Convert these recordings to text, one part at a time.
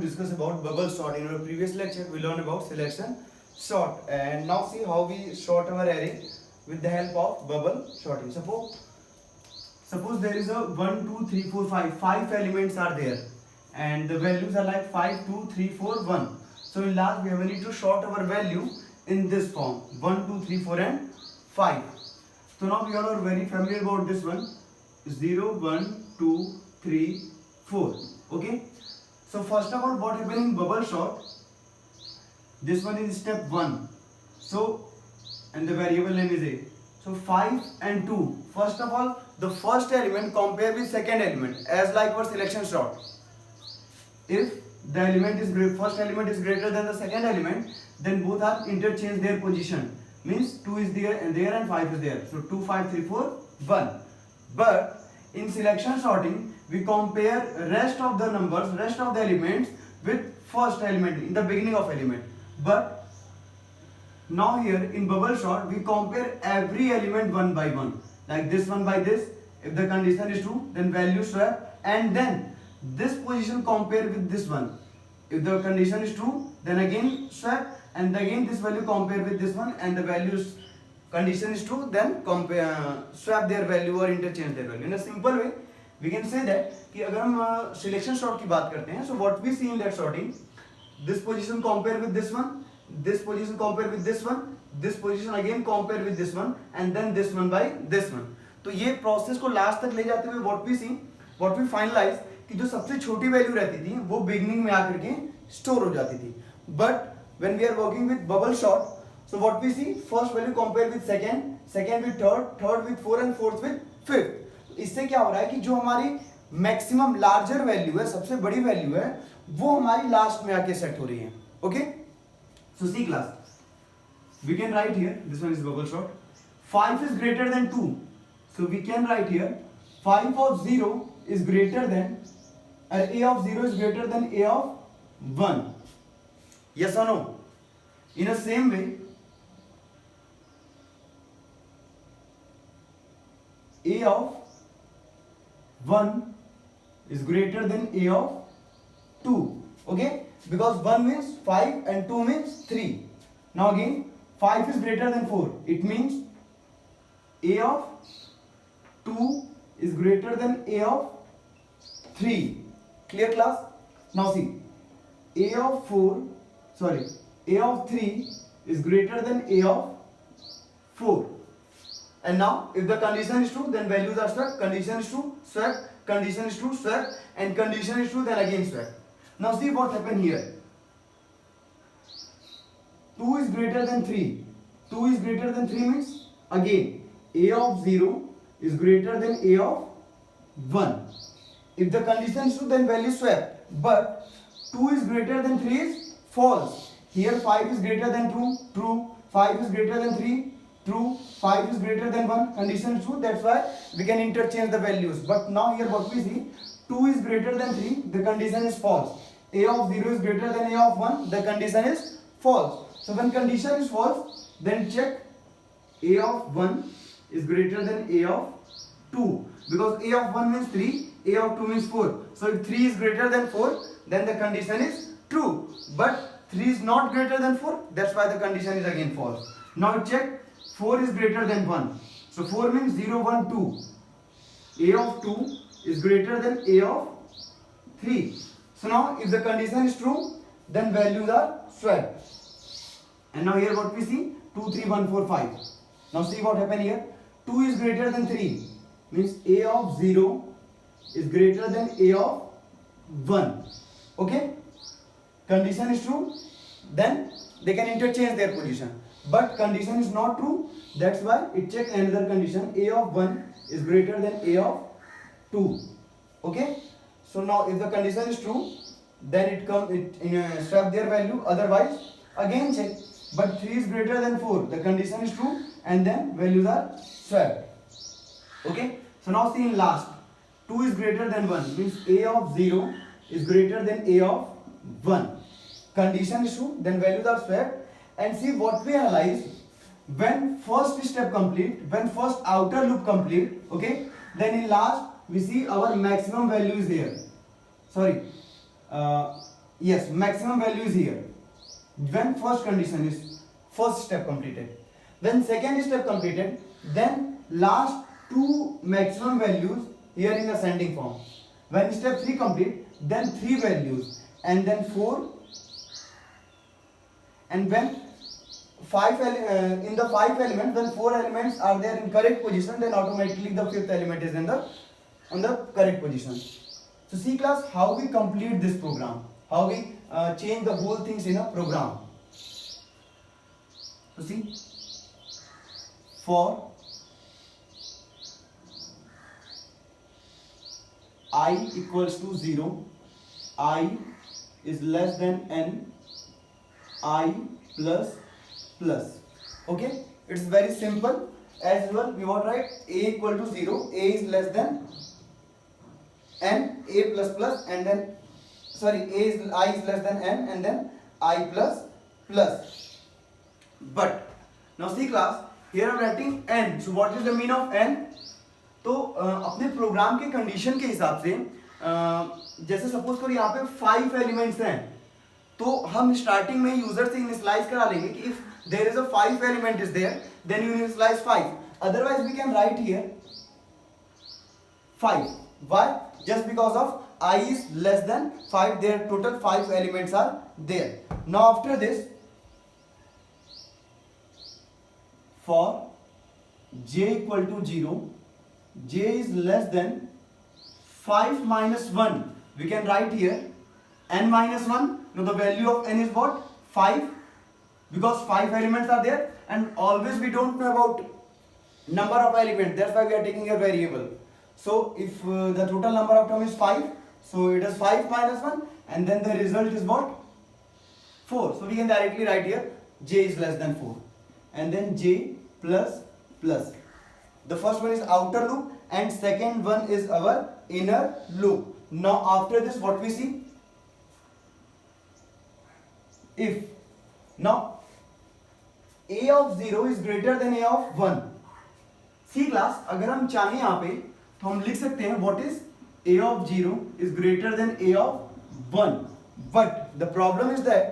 discuss about bubble sort. In our previous lecture, we learned about selection sort, and now see how we sort our array with the help of bubble sorting. Suppose there is a 1, 2, 3, 4, 5. 5 elements are there, and the values are like 5, 2, 3, 4, 1. So in last, we have need to sort our value in this form: 1, 2, 3, 4, and 5. So now we are very familiar about this one: 0, 1, 2, 3, 4. Okay. So first of all, what happens in bubble sort? This one is step 1. So, and the variable name is A. So 5 and 2. First of all, the first element compare with second element, as like our selection sort. If the element is first element is greater than the second element, then both are interchange their position. Means 2 is there and 5 is there. So 2, 5, 3, 4, 1. But in selection sorting, we compare rest of the numbers, rest of the elements with first element in the beginning of element. But now here in bubble sort, we compare every element one by one, like this one by this. If the condition is true, then value swap, and then this position compare with this one. If the condition is true, then again swap, and again this value compare with this one, and the values condition is true, then compare swap their value or interchange their value. In a simple way, we can say that कि अगर हम selection sort की बात करते हैं, so what we see in that sorting, this position compare with this one, this position compare with this one, this position again compare with this one, and then this one by this one. तो ये process को last तक ले जाते हुए what we finalize कि जो सबसे छोटी वैल्यू रहती थी वो बिगनिंग में आकर के स्टोर हो जाती थी. But when we are working with bubble sort, so what we see, first value compare with second, second with third, third with fourth, and fourth with fifth. इससे क्या हो रहा है कि जो हमारी मैक्सिमम लार्जर वैल्यू है, सबसे बड़ी वैल्यू है, वो हमारी लास्ट में आके सेट हो रही है. Okay, so C class, we can write here, this one is bubble sort. 5 is greater than 2, so we can write here 5 of 0 is greater than, a of 0 is greater than a of 1. Yes or no? In the same way, a of 1 is greater than a of 2. Okay, because 1 means 5 and 2 means 3. Now again, 5 is greater than 4. It means a of 2 is greater than a of 3. Clear class? Now see, a of 3 is greater than a of 4. And now if the condition is true, then values are swapped. Condition is true, swap. Condition is true, swap. And condition is true, then again swap. Now see what happened here. 2 is greater than 3. 2 is greater than 3 means again a of 0 is greater than a of 1. If the condition is true, then value swap. But 2 is greater than 3 is false. Here 5 is greater than 2, true. 5 is greater than 3, true. 5 is greater than 1, condition is true. That's why we can interchange the values. But now here what we see, 2 is greater than 3, the condition is false. A of 0 is greater than a of 1, the condition is false. So when condition is false, then check a of 1 is greater than a of 2, because a of 1 means 3, a of 2 means 4. So if 3 is greater than 4, then the condition is true. But 3 is not greater than 4, that's why the condition is again false. Now check, 4 is greater than 1. So 4 means 0, 1, 2. A of 2 is greater than a of 3. So now if the condition is true, then values are swapped. And now here what we see, 2, 3, 1, 4, 5. Now see what happened here. 2 is greater than 3, means a of 0 is greater than a of 1. Okay, condition is true, then they can interchange their position. But condition is not true, that's why it check another condition, a of 1 is greater than a of 2. Okay, so now if the condition is true, then it swap their value. Otherwise again check, but 3 is greater than 4, the condition is true, and then values are swapped. Okay, so now see in last, 2 is greater than 1, means a of 0 is greater than a of 1. Condition is true, then values are swapped. And see what we analyze, when first step complete, when first outer loop complete, okay, then in last we see our maximum value is there. Sorry, yes, maximum value is here when first condition is first step completed. When second step completed, then last two maximum values here in ascending form. When step 3 complete, then 3 values, and then 4, and when in the 5 elements, when 4 elements are there in correct position, then automatically the 5th element is in the on the correct position. So see class, how we complete this program, how we change the whole things in a program. So see, for I equals to 0, I is less than n, I plus plus. Okay, it's very simple. As well, we want write a equal to 0, a is less than n, a plus plus, and then sorry, I is less than n, and then I plus plus. But now see class, here I'm writing n. So what is the mean of n? तो अपने programme के condition के हिसाब से जैसे suppose करो यहाँ पे 5 एलिमेंट्स हैं, तो हम स्टार्टिंग में यूजर से इनिशियलाइज करा लेंगे कि if there is a 5 element is there, then you initialize 5, otherwise we can write here 5. Why? Just because of I is less than 5, their total 5 elements are there. Now after this, for j equal to 0, j is less than 5 minus 1, we can write here n minus 1. Now the value of n is what? 5, because 5 elements are there, and always we don't know about number of elements, that's why we are taking a variable. So if the total number of term is 5, so it is 5 minus 1, and then the result is what? 4. So we can directly write here j is less than 4, and then j plus plus. The first one is outer loop, and second one is our inner loop. Now after this, what we see? If now a of 0 is greater than a of 1. See class, अगर हम चाहें यहाँ पे तो हम लिख सकते हैं what is a of 0 is greater than a of 1. But the problem is that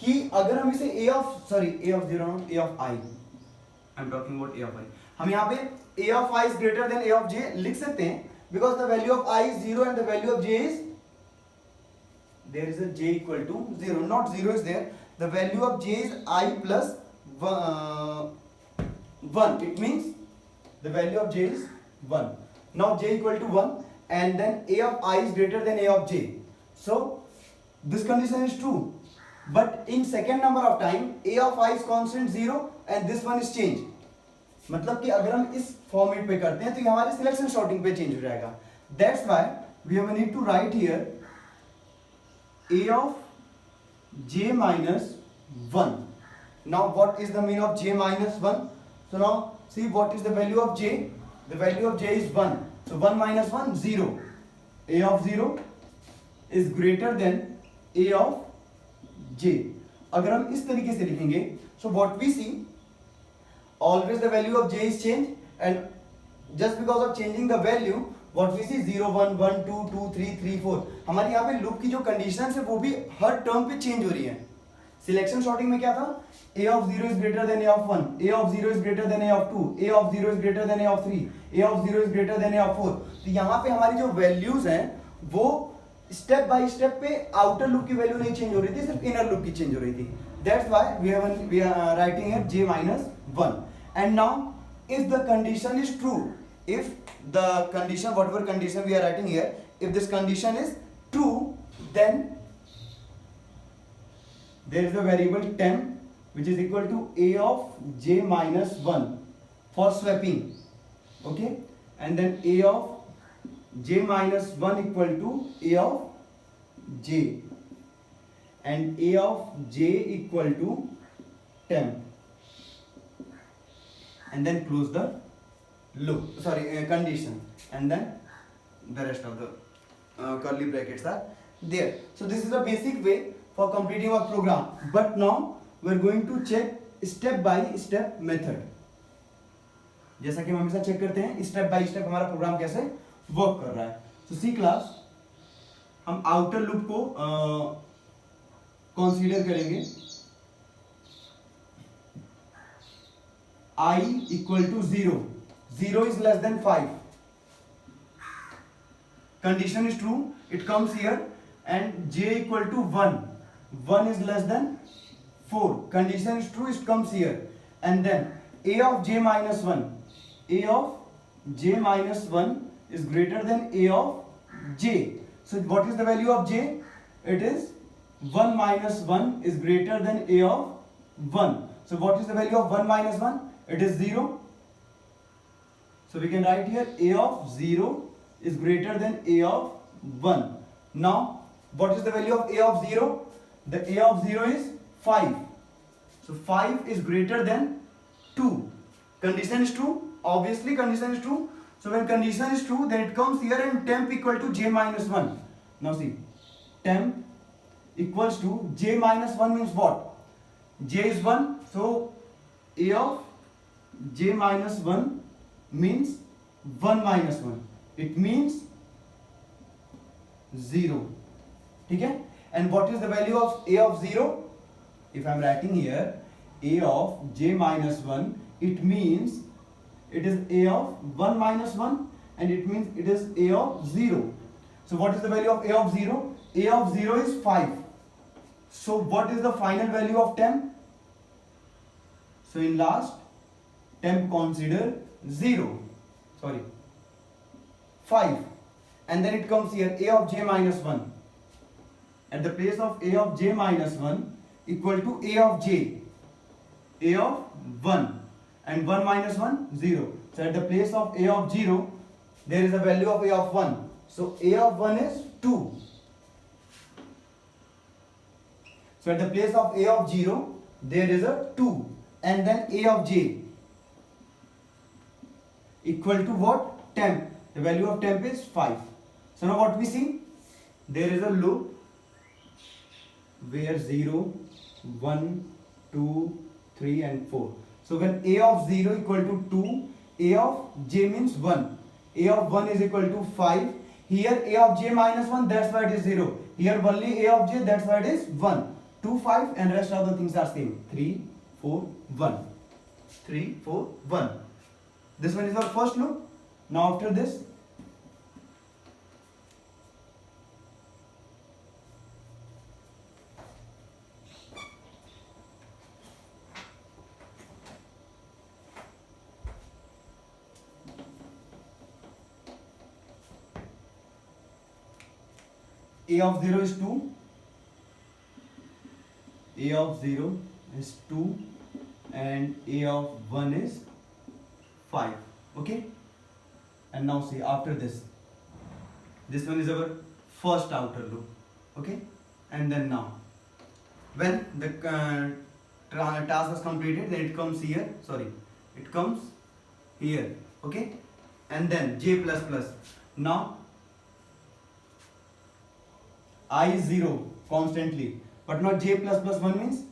कि अगर हम इसे a of 0 a of I, I'm talking about a of I, हम यहाँ पे a of I is greater than a of j लिख सकते हैं, because the value of I is 0 and the value of j is, there is a j equal to 0, not 0 is there, the value of j is I plus 1, it means the value of j is 1. Now j equal to 1, and then a of I is greater than a of j, so this condition is true. But in second number of time, a of I is constant 0 and this one is changed. मतलब कि अगर हम इस format पे करते हैं तो ये हमारे सिलेक्शन सॉर्टिंग पे चेंज हो जाएगा. That's why we have a need to write here a of j minus 1. Now what is the mean of j minus 1? So now see what is the value of j? The value of j is 1. So 1 minus 1, 0. A of 0 is greater than a of j. अगर हम इस तरीके से लिखेंगे, so what we see, always the value of j is changed, and just because of changing the value, what we see 0 1 1 2 2 3 3 4, हमारे यहाँ पे loop की जो कंडीशंस है वो भी हर टर्म पे चेंज हो रही है. सिलेक्शन सॉर्टिंग में क्या था? a of 0 is greater than a of 1, a of 0 is greater than a of 2, a of 0 is greater than a of 3, a of 0 is greater than a of 4. तो यहाँ पे हमारी जो वैल्यूज हैं वो स्टेप बाय स्टेप पे outer loop की value नहीं चेंज हो रही थी, सिर्फ इनर लूप की चेंज हो रही थी. That's why we are writing here j minus 1. And now if the condition is true, if the condition, whatever condition we are writing here, if this condition is true, then there is a variable temp which is equal to a of j minus 1 for swapping. Okay, and then a of j minus 1 equal to a of j, and a of j equal to temp, and then close the loop, condition, and then the rest of the curly brackets are there. So this is the basic way for completing our program. But now we are going to check step by step method. जैसा कि हम हमेशा check करते हैं step by step हमारा programme कैसे work कर रहा है. तो सी क्लास, हम आउटर लूप को कंसीडर करेंगे I equal to 0. 0 is less than 5. Condition is true, it comes here, and j equal to 1. 1 is less than 4. Condition is true, it comes here. And then a of j minus 1. A of j minus 1 is greater than a of j. So what is the value of j? It is 1 minus 1 is greater than a of 1. So what is the value of 1 minus 1? It is 0. So we can write here a of 0 is greater than a of 1. Now what is the value of a of 0? The a of 0 is 5. So 5 is greater than 2. Condition is true. Obviously condition is true. So when condition is true, then it comes here and temp equal to j minus 1. Now see, temp equals to j minus 1 means what? J is 1. So a of j minus 1 means 1 minus 1. It means 0. ठीक है? And what is the value of a of 0? If I am writing here a of j minus 1, it means it is a of 1 minus 1, and it means it is a of 0. So what is the value of a of 0? A of 0 is 5. So what is the final value of temp? So in last, temp consider 0. Sorry, 5. And then it comes here a of j minus 1. At the place of a of j minus 1 equal to a of j. A of 1. And 1 minus 1, 0. So at the place of a of 0, there is a value of a of 1. So a of 1 is 2. So at the place of a of 0, there is a 2. And then a of j equal to what? Temp. The value of temp is 5. So now what we see? There is a loop where 0, 1, 2, 3 and 4. So when a of 0 equal to 2, a of j means 1. A of 1 is equal to 5. Here a of j minus 1, that's why it is 0. Here only a of j, that's why it is 1. 2, 5 and rest of the things are same. 3, 4, 1. 3, 4, 1. This one is our first loop. Now after this, a of 0 is 2. A of 0 is 2 and a of 1 is 5. Okay, and now see after this one is our first outer loop. Okay, and then now when the task is completed, then it comes here, sorry, it comes here. Okay, and then j plus plus. Now I is 0 constantly, but not j plus plus 1 means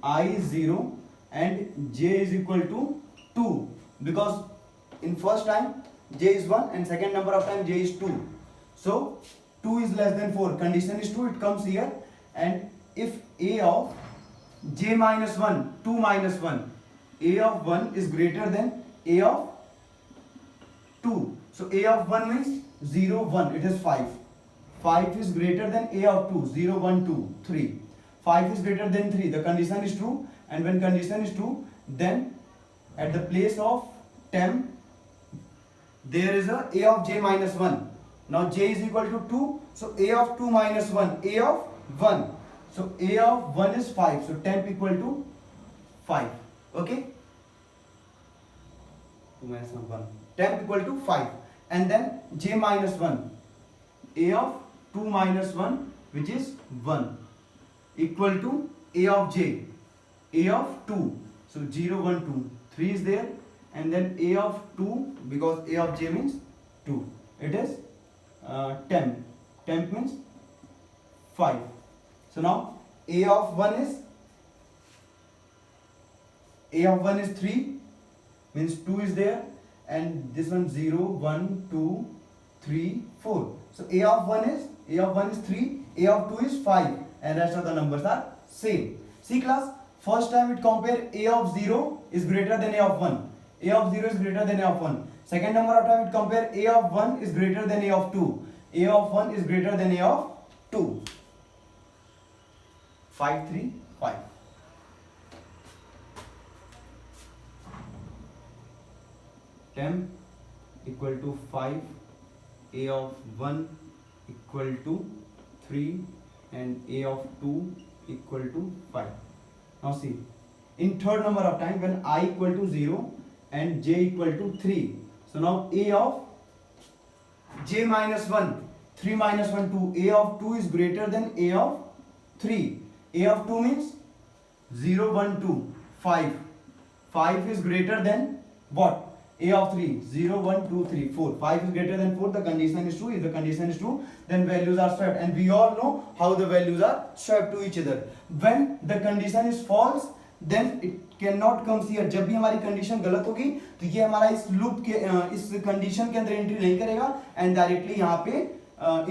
I is 0 and j is equal to 2, because in first time j is 1 and second number of time j is 2. So 2 is less than 4. Condition is true, it comes here. And if a of j minus 1, 2 minus 1, a of 1 is greater than a of 2. So a of 1 means 0, 1, it is 5. 5 is greater than a of 2, 0, 1, 2, 3. 5 is greater than 3. The condition is true, and when condition is true, then at the place of temp, there is a of j minus 1. Now j is equal to 2, so a of 2 minus 1, a of 1. So a of 1 is 5, so temp equal to 5. Okay? 2 minus 1. Temp equal to 5. And then j minus 1. A of 2 minus 1, which is 1, equal to a of j. A of 2. So 0, 1, 2. 3 is there. And then a of 2, because a of j means 2. It is temp. Temp means 5. So now a of 1 is 3, means 2 is there, and this one 0, 1, 2, 3, 4. So a of 1 is 3, a of 2 is 5, and rest of the numbers are same. See class, first time it compare a of 0 is greater than a of 1. A of 0 is greater than a of 1. Second number of time it compare a of 1 is greater than a of 2. A of 1 is greater than a of 2. 5 3 5. Temp equal to 5, a of 1 equal to 3 and a of 2 equal to 5. Now see, in third number of time when I equal to 0 and j equal to 3. So now a of j minus 1, 3 minus 1 2, a of 2 is greater than a of 3. A of 2 means 0 1 2 5. 5 is greater than what? A of 3, 0 1 2 3 4. 5 is greater than 4, the condition is true. If the condition is true, then values are swapped, and we all know how the values are swapped to each other. When the condition is false, then it cannot comes here. जब भी हमारी condition गलत होगी तो ये हमारा इस loop के इस कंडीशन के अंदर एंट्री नहीं करेगा एंड डायरेक्टली यहाँ पे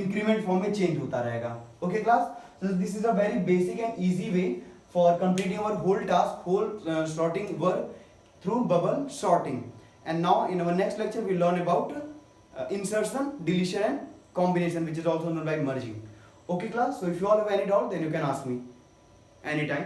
इंक्रीमेंट फॉर्म में चेंज होता रहेगा. Okay class, so this is a very basic and easy way for completing our whole task, whole sorting work through bubble sorting. And now in our next lecture we will learn about insertion, deletion and combination, which is also known by merging. Okay class, so if you all have any doubt then you can ask me anytime.